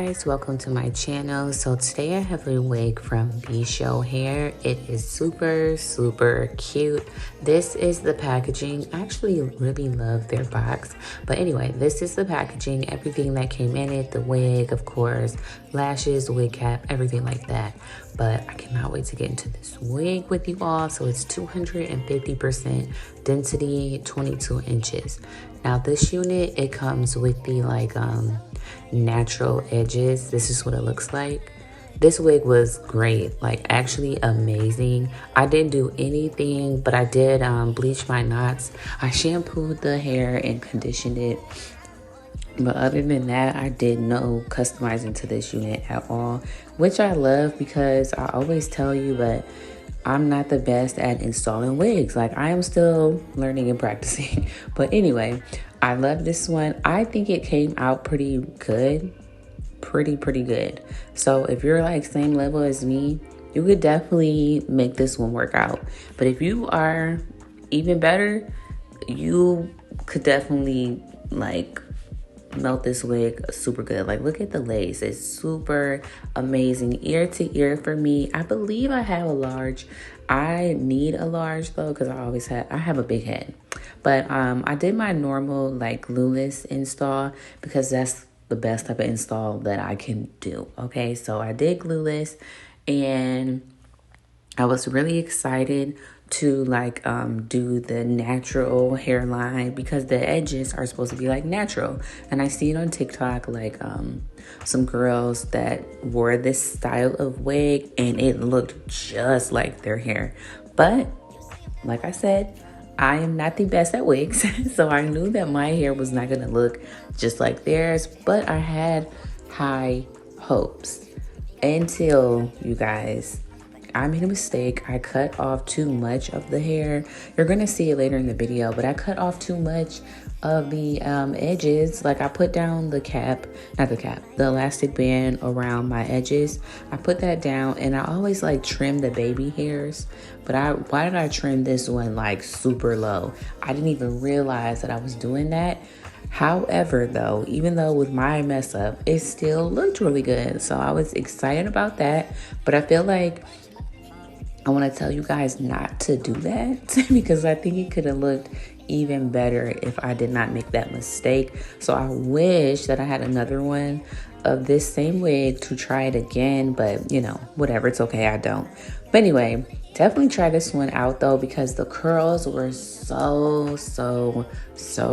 guys, welcome to my channel. So today I have a wig from Vshow hair. It is super cute. This is the packaging. I actually really love their box, but anyway, this is the packaging, everything that came in it, the wig, of course, lashes, wig cap, everything like that. But I cannot wait to get into this wig with you all. So it's 250% density, 22 inches. Now this unit, it comes with the natural edges. This is what it looks like. This wig was great, like actually amazing. I didn't do anything, but I did bleach my knots. I shampooed the hair and conditioned it. But other than that, I did no customizing to this unit at all, which I love because I always tell you, but I'm not the best at installing wigs. Like, I am still learning and practicing. But anyway, I love this one. I think it came out pretty good. Pretty good. So if you're like same level as me, you could definitely make this one work out. But if you are even better, you could definitely like melt this wig super good. Like, look at the lace, it's super amazing, ear to ear for me. I believe I have a large. I need a large though, because I have a big head. But I did my normal like glueless install because that's the best type of install that I can do. Okay, so I did glueless, and I was really excited to like do the natural hairline because the edges are supposed to be like natural. And I see it on TikTok, like some girls that wore this style of wig and it looked just like their hair. But like I said, I am not the best at wigs, so I knew that my hair was not gonna look just like theirs, but I had high hopes until, you guys, I made a mistake. I cut off too much of the hair. You're gonna see it later in the video, but I cut off too much of the edges. Like, I put down the the elastic band around my edges. I put that down, and I always like trim the baby hairs. But why did I trim this one like super low? I didn't even realize that I was doing that. However, though, even though with my mess up, it still looked really good. So I was excited about that. But I feel like I want to tell you guys not to do that because I think it could have looked even better if I did not make that mistake. So I wish that I had another one of this same wig to try it again, but you know, whatever, it's okay, I don't. But anyway, definitely try this one out though, because the curls were so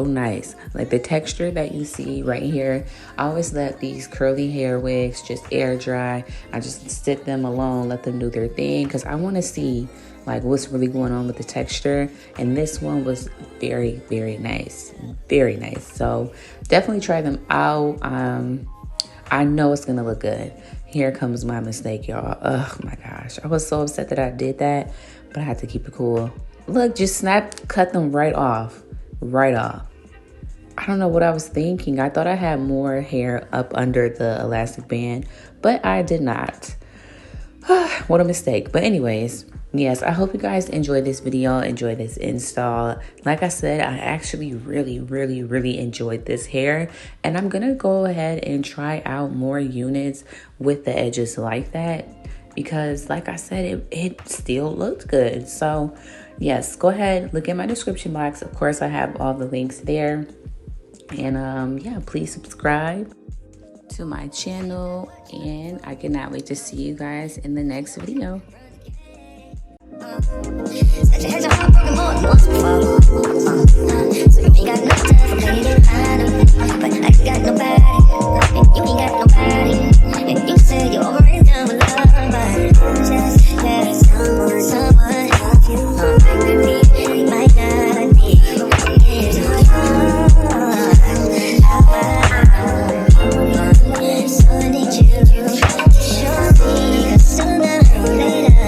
nice. Like the texture that you see right here, I always let these curly hair wigs just air dry. I just sit them alone, let them do their thing, because I want to see like what's really going on with the texture. And this one was very nice, very nice. So definitely try them out. I know it's gonna look good. Here comes my mistake, y'all. Oh my gosh, I was so upset that I did that, but I had to keep it cool. Look, just cut them right off. I don't know what I was thinking. I thought I had more hair up under the elastic band, but I did not. What a mistake. But anyways, yes, I hope you guys enjoyed this video, enjoyed this install. Like I said, I actually really enjoyed this hair, and I'm gonna go ahead and try out more units with the edges like that because like I said, it still looked good. So yes, go ahead, look in my description box. Of course, I have all the links there. And yeah, please subscribe to my channel, and I cannot wait to see you guys in the next video. So I need you to show me, 'cause sooner or later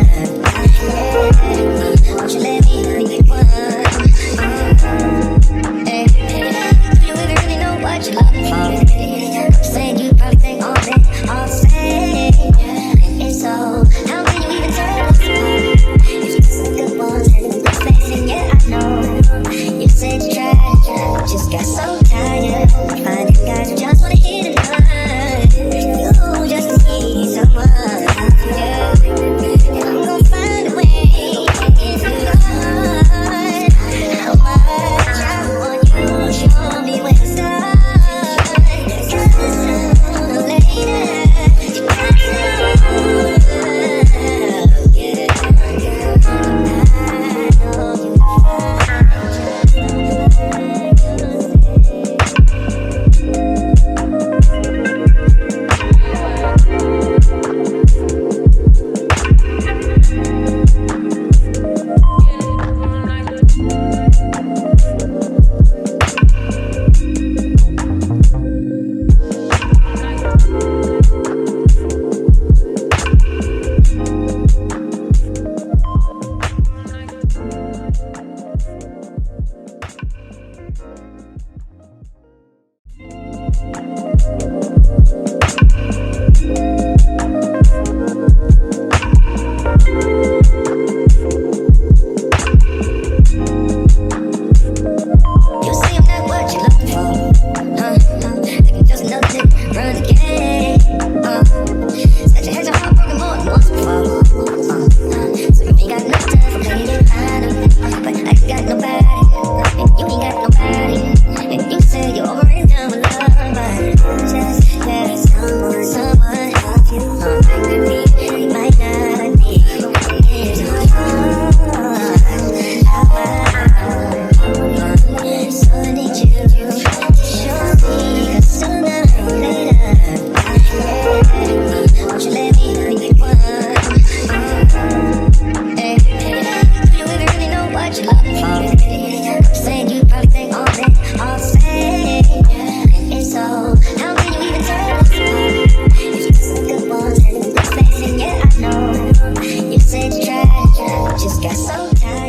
got so tired.